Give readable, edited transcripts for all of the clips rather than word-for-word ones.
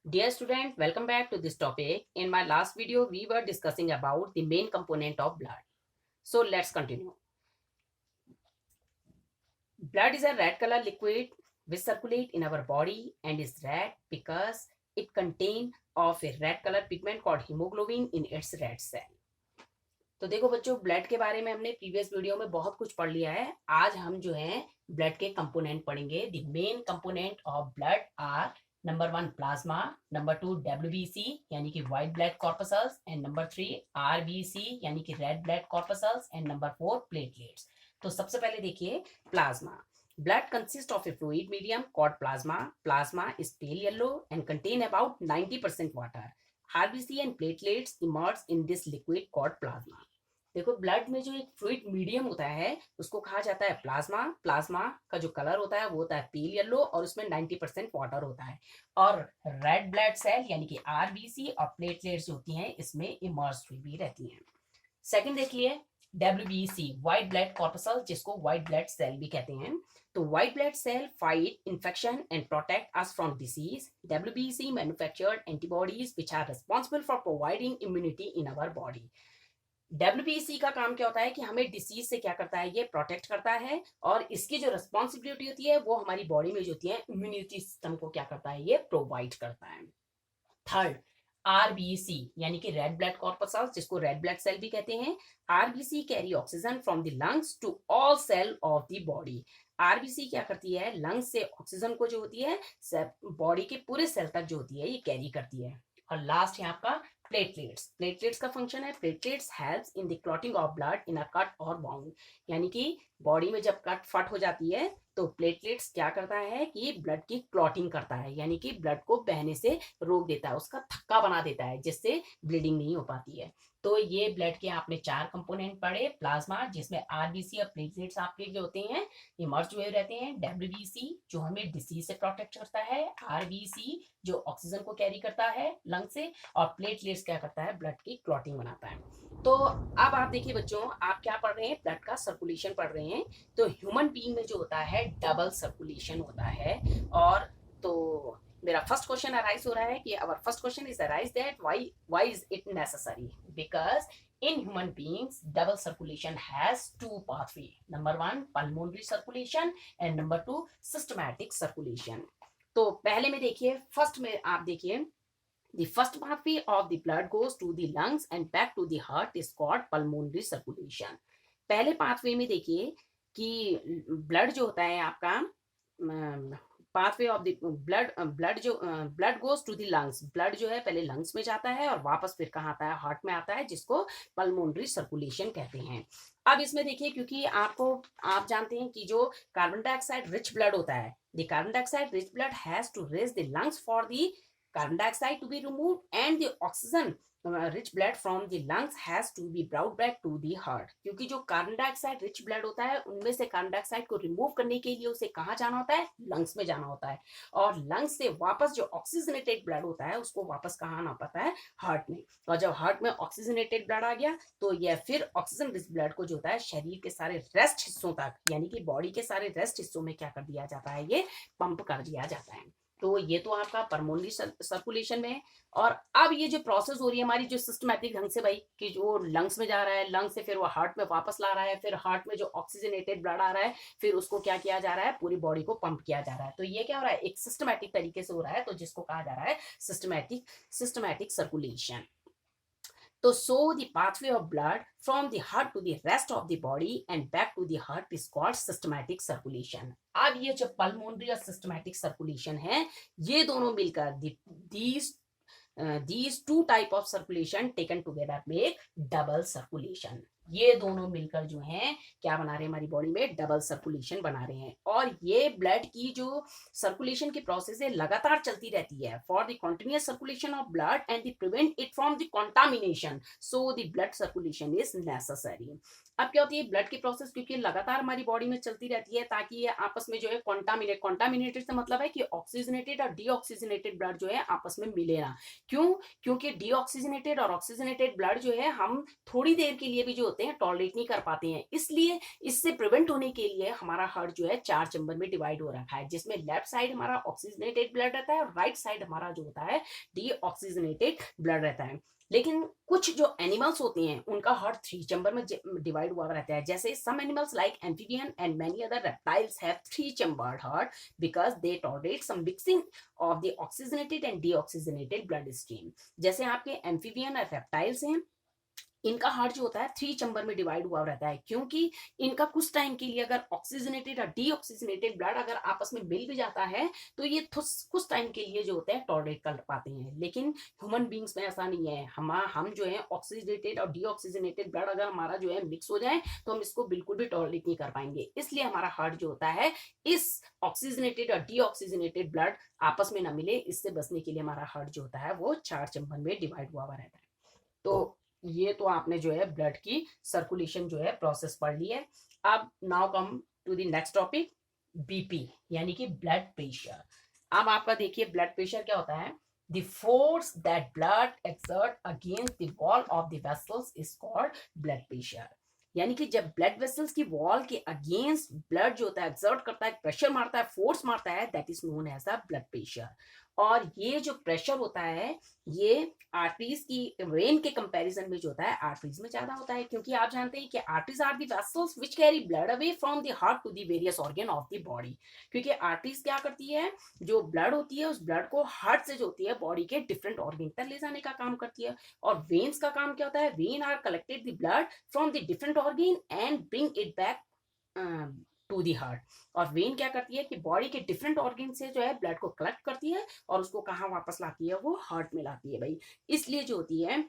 Dear student, welcome back to this topic. In my last video, we were discussing about the main component of blood. So let's continue. Blood is a red color liquid which circulate in our body and is red because it contain of a red color pigment called hemoglobin in its red cell. तो देखो बच्चों, blood के बारे में हमने previous video में बहुत कुछ पढ़ लिया है। आज हम जो है ब्लड के कंपोनेंट पढ़ेंगे। The main component of blood are number 1 plasma, number 2 WBC यानी कि white blood corpuscles, and number 3 RBC यानी कि red blood corpuscles, and number 4 platelets. तो सबसे पहले देखिए plasma. Blood consists of a fluid medium called plasma. Plasma is pale yellow and contain about 90% water. RBC and platelets emerge in this liquid called plasma. देखो, blood में जो एक fluid medium होता है उसको कहा जाता है प्लाज्मा। प्लाज्मा का जो कलर होता है वो होता है पील येलो और उसमें 90% वाटर होता है। और रेड ब्लड सेल यानी कि आरबीसी और प्लेटलेट्स जो होती हैं इसमें इमर्ज हुई भी रहती हैं। सेकंड देखिए WBC, व्हाइट ब्लड कॉर्पसल, जिसको व्हाइट ब्लड सेल भी कहते हैं। तो white blood cell fight infection and protect us from disease. WBC manufactured antibodies which are responsible for providing immunity in our body. WBC का काम क्या होता है कि हमें डिसीज से क्या करता है, ये प्रोटेक्ट करता है, और इसकी जो रिस्पॉन्सिबिलिटी होती है वो हमारी बॉडी में जो होती है इम्यूनिटी सिस्टम को क्या करता है, ये प्रोवाइड करता है। थर्ड RBC यानी कि रेड ब्लड कॉर्पसल्स, जिसको रेड ब्लड सेल भी कहते हैं। RBC carry oxygen from the lungs to all cell of the body. RBC क्या करती है, लंग्स से ऑक्सीजन को जो होती है बॉडी के पूरे सेल तक जो होती है ये कैरी करती है। और लास्ट है आपका प्लेटलेट्स। प्लेटलेट्स का फंक्शन है, platelets helps in the clotting of blood in a cut और बाउंड। यानी कि बॉडी में जब कट फट हो जाती है तो प्लेटलेट्स क्या करता है कि ब्लड की क्लॉटिंग करता है, यानी कि ब्लड को बहने से रोक देता है, उसका थक्का बना देता है, जिससे ब्लीडिंग नहीं हो पाती है। तो ये ब्लड के आपने 4 कंपोनेंट पढ़े। प्लाज्मा, जिसमें आरबीसी और प्लेटलेट्स आपके जो होते हैं ये मर्ज हुए रहते हैं। WBC जो हमें डिसीज से प्रोटेक्ट करता है। RBC जो ऑक्सीजन को कैरी करता है लंग से। और प्लेटलेट्स क्या करता है, ब्लड की क्लॉटिंग बनाता है। तो अब आप देखिए बच्चों, आप क्या पढ़ रहे हैं, ब्लड का सर्कुलेशन पढ़ रहे हैं। तो ह्यूमन बीइंग में जो होता है डबल सर्कुलेशन होता है। और तो मेरा फर्स्ट क्वेश्चन अराइज हो रहा है कि our first question is arise that why is it necessary, because in human beings double circulation has two pathway. Number 1 pulmonary circulation and number 2 systematic circulation. तो पहले में देखिए, फर्स्ट में आप देखिए, the first pathway of the blood goes to the lungs and back to the heart is called pulmonary circulation. पहले pathway में देखिए कि ब्लड जो होता है आपका, pathway of the blood goes to the lungs. Blood जो है पहले लंग्स में जाता है और वापस फिर कहाँ आता है, हार्ट में आता है, जिसको पल्मोनरी सर्कुलेशन कहते हैं। अब इसमें देखिए, क्योंकि आप जानते हैं कि जो कार्बन डाइऑक्साइड रिच ब्लड होता है, the carbon dioxide rich blood has to raise the lungs for the carbon dioxide to be removed and the oxygen rich blood from the lungs has to be brought back to the heart। क्योंकि जो carbon dioxide rich blood होता है उनमें से carbon dioxide को remove करने के लिए उसे कहाँ जाना होता है, लंग्स में जाना होता है। और लंग्स से वापस जो ऑक्सीजनेटेड ब्लड होता है उसको वापस कहाँ आना पड़ता है, हार्ट में। और जब हार्ट में ऑक्सीजनेटेड ब्लड आ गया तो यह फिर ऑक्सीजन रिच ब्लड को जो होता है शरीर के सारे रेस्ट हिस्सों तक, यानी कि बॉडी के सारे रेस्ट हिस्सों में क्या कर दिया जाता है, ये पंप कर दिया जाता है। तो ये तो आपका पल्मोनरी सर्कुलेशन में है। और अब ये जो प्रोसेस हो रही है हमारी, जो सिस्टमैटिक ढंग से भाई, कि जो लंग्स में जा रहा है, लंग्स से फिर वो हार्ट में वापस ला रहा है, फिर हार्ट में जो ऑक्सीजनेटेड ब्लड आ रहा है फिर उसको क्या किया जा रहा है, पूरी बॉडी को पंप किया जा रहा है। तो ये क्या हो रहा है, एक सिस्टमैटिक तरीके से हो रहा है, तो जिसको कहा जा रहा है सिस्टमैटिक सर्कुलेशन। तो so the pathway of blood from the heart to the rest of the body and back to the heart is called systematic circulation। अब ये जो पल्मोनरी और सिस्टमैटिक सर्कुलेशन है, ये दोनों मिलकर these two type of circulation taken together make double circulation। ये दोनों मिलकर जो हैं क्या बना रहे हैं, हमारी बॉडी में डबल सर्कुलेशन बना रहे हैं। और ये ब्लड की जो सर्कुलेशन की प्रोसेस है लगातार चलती रहती है, for the continuous circulation of blood and the prevent it from the contamination, so the blood circulation is necessary. अब क्या होती है, ब्लड की प्रोसेस क्योंकि लगातार हमारी बॉडी में चलती रहती है ताकि ये आपस में जो है कॉन्टामिनेटेड से मतलब है कि ऑक्सीजनेटेड और डीऑक्सीजनेटेड ब्लड जो है आपस में मिले ना। क्यों, क्योंकि डीऑक्सीजनेटेड और ऑक्सीजनेटेड ब्लड जो है हम थोड़ी देर के लिए भी जो होते हैं टॉलरेट नहीं कर पाते हैं। इसलिए इससे प्रिवेंट होने के लिए हमारा हार्ट जो है 4 चैम्बर में डिवाइड हो रखा है, जिसमें लेफ्ट साइड हमारा ऑक्सीजनेटेड ब्लड रहता है और राइट साइड हमारा जो होता है डीऑक्सीजनेटेड ब्लड रहता है। लेकिन कुछ जो एनिमल्स होते हैं उनका हार्ट 3 चैम्बर में डिवाइड हुआ रहता है, जैसे some animals like amphibian and many other reptiles have 3 chambered heart because they tolerate some mixing of the oxygenated and deoxygenated blood stream. जैसे आपके एम्फीबियन और रेप्टाइल्स हैं, इनका हार्ट जो होता है 3 चैम्बर में डिवाइड हुआ रहता है, क्योंकि इनका कुछ टाइम के लिए अगर ऑक्सीजनेटेड और डीऑक्सीजनेटेड ब्लड अगर आपस में मिल भी जाता है तो ये कुछ टाइम के लिए जो होते हैं टॉलरेट कर पाते हैं। लेकिन ह्यूमन बींग्स में ऐसा नहीं है। हम जो है ऑक्सीजनेटेड और डीऑक्सीजनेटेड ब्लड अगर हमारा जो है मिक्स हो जाए तो हम इसको बिल्कुल भी टॉलरेट नहीं कर पाएंगे। इसलिए हमारा हार्ट जो होता है इस ऑक्सीजनेटेड और डीऑक्सीजनेटेड ब्लड आपस में ना मिले, इससे बचने के लिए हमारा हार्ट जो होता है वो 4 चैम्बर में डिवाइड हुआ रहता है। तो ये तो आपने जो है ब्लड की सर्कुलेशन जो है प्रोसेस पढ़ ली है। अब now come to the next topic, BP यानी कि ब्लड प्रेशर। अब आपका देखिए ब्लड प्रेशर क्या होता है, the force that blood exert against the wall of the vessels is called blood pressure. यानी कि जब ब्लड वेसल्स की वॉल के अगेंस्ट ब्लड जो होता है एक्सर्ट करता है, प्रेशर मारता है, फोर्स मारता है, that is known as a blood pressure. और ये जो प्रेशर होता है ये आर्टरीज की वेन के कंपैरिजन में जो होता है आर्टरीज में ज्यादा होता है, क्योंकि आप जानते हैं कि arteries are the vessels which carry blood away from the heart to the various organ of the body. क्योंकि आर्टरीज क्या करती है, जो ब्लड होती है उस ब्लड को हार्ट से जो होती है बॉडी के डिफरेंट ऑर्गन तक ले जाने का काम करती है। और वेन्स का काम क्या होता है, vein are collected the blood from the different organ and bring it back to the heart. और वेन क्या करती है कि बॉडी के डिफरेंट ऑर्गन से जो है ब्लड को कलेक्ट करती है और उसको कहाँ वापस लाती है, वो हार्ट में लाती है भाई। इसलिए जो होती है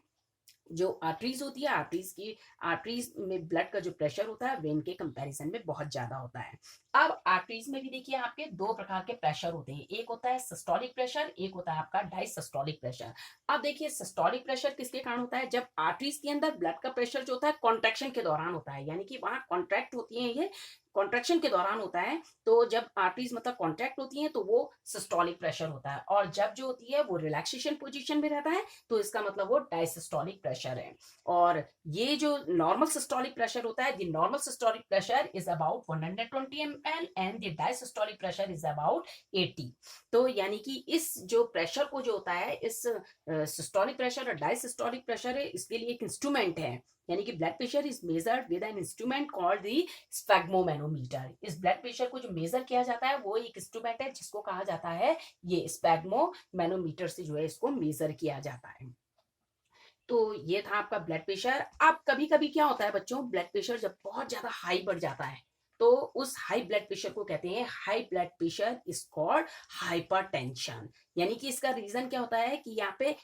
जो आर्टरीज होती है, आर्टरीज में ब्लड का जो प्रेशर होता है वेन के कंपैरिजन में बहुत ज्यादा होता है। अब आर्टरीज में भी देखिए आपके 2 प्रकार के प्रेशर होते हैं, एक होता है सिस्टोलिक प्रेशर, एक होता है आपका डायसिस्टोलिक प्रेशर। अब देखिए सिस्टोलिक प्रेशर किसके कारण होता है, जब आर्टरीज के अंदर ब्लड का प्रेशर जो होता है कॉन्ट्रैक्शन के दौरान होता है, यानी कि वहां कॉन्ट्रैक्ट होती है, ये कॉन्ट्रैक्शन के दौरान होता है। तो जब आर्टरीज मतलब कॉन्ट्रैक्ट होती है तो वो सिस्टोलिक प्रेशर होता है, और जब जो होती है वो रिलैक्सेशन पोजीशन में रहता है तो इसका मतलब वो डायसिस्टोलिक प्रेशर है। और ये जो नॉर्मल सिस्टोलिक प्रेशर होता है, the normal systolic pressure is about 120 ml and the diastolic pressure is about 80। तो यानी कि इस जो प्रेशर को जो होता है, इस सिस्टोलिक प्रेशर और डायसिस्टोलिक प्रेशर है, इसके लिए एक इंस्ट्रूमेंट है, यानी कि blood pressure is measured with an instrument called the sphygmomanometer. इस ब्लड प्रेशर को जो मेजर किया जाता है वो एक इंस्ट्रूमेंट है जिसको कहा जाता है ये स्फैग्मोमैनोमीटर से जो है इसको मेजर किया जाता है। तो ये था आपका ब्लड प्रेशर। अब कभी कभी क्या होता है बच्चों, ब्लड प्रेशर जब बहुत ज्यादा हाई बढ़ जाता है तो उस हाई ब्लड प्रेशर को कहते हैं high blood pressure is called hypertension. यानी कि इसका रीजन क्या होता है कि यहाँ पे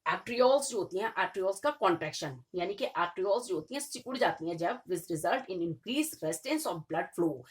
आर्ट्रियोल्स जो होती हैं, आर्ट्रियोल्स का कॉन्ट्रैक्शन, यानी कि आर्ट्रियोल्स जो होती हैं सिकुड़ जाती हैं जब, which result in increase resistance of blood flow.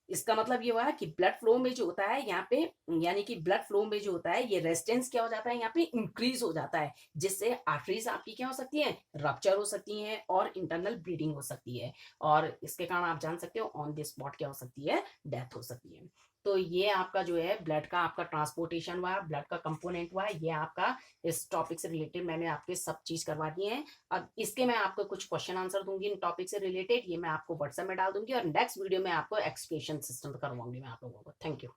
इसका मतलब ये हुआ कि ब्लड फ्लो में जो होता है यहाँ पे, यानी कि ब्लड फ्लो में जो होता है ये रेजिस्टेंस क्या हो जाता है, यहाँ पे इंक्रीज हो जाता है, जिससे आर्टरीज आपकी क्या हो सकती है, रप्चर हो सकती है और इंटरनल ब्लीडिंग हो सकती है। और इसके कारण आप जान सकते हो ऑन द स्पॉट क्या हो सकती है, डेथ हो सकती है। तो ये आपका जो है ब्लड का आपका ट्रांसपोर्टेशन हुआ, ब्लड का कंपोनेंट हुआ, ये आपका इस टॉपिक से रिलेटेड मैंने आपके सब चीज करवा दी है। अब इसके मैं आपको कुछ क्वेश्चन आंसर दूंगी इन टॉपिक से रिलेटेड, ये मैं आपको व्हाट्सएप में डाल दूंगी और नेक्स्ट वीडियो में आपको एक्सप्लेनेशन सिस्टम करवाऊंगी मैं आप लोगों को। Thank you.